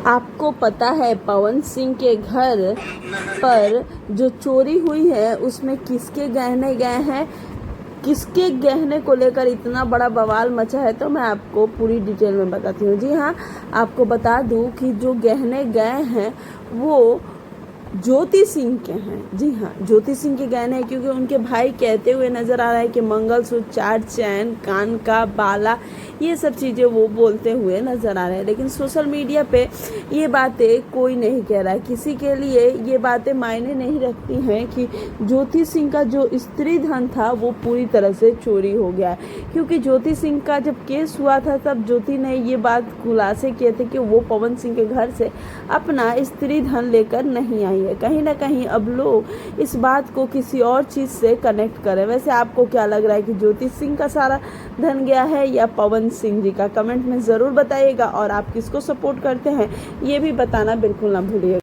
आपको पता है पवन सिंह के घर पर जो चोरी हुई है उसमें किसके गहने गए हैं? किसके गहने को लेकर इतना बड़ा बवाल मचा है, तो मैं आपको पूरी डिटेल में बताती हूँ। जी हाँ, आपको बता दूँ कि जो गहने गए हैं वो ज्योति सिंह के हैं। जी हाँ, ज्योति सिंह के गहने हैं, क्योंकि उनके भाई कहते हुए नज़र आ रहा है कि मंगलसूत्र, 4 चैन, कान का बाला, ये सब चीज़ें वो बोलते हुए नज़र आ रहे हैं। लेकिन सोशल मीडिया पे ये बातें कोई नहीं कह रहा है। किसी के लिए ये बातें मायने नहीं रखती हैं कि ज्योति सिंह का जो स्त्री धन था वो पूरी तरह से चोरी हो गया है। क्योंकि ज्योति सिंह का जब केस हुआ था तब ज्योति ने ये बात खुलासे किए थे कि वो पवन सिंह के घर से अपना स्त्री धन लेकर नहीं आई है। कहीं ना कहीं अब लोग इस बात को किसी और चीज़ से कनेक्ट करें। वैसे आपको क्या लग रहा है कि ज्योति सिंह का सारा धन गया है या पवन सिंह जी का? कमेंट में ज़रूर बताइएगा। और आप किसको सपोर्ट करते हैं ये भी बताना बिल्कुल ना भूलिएगा।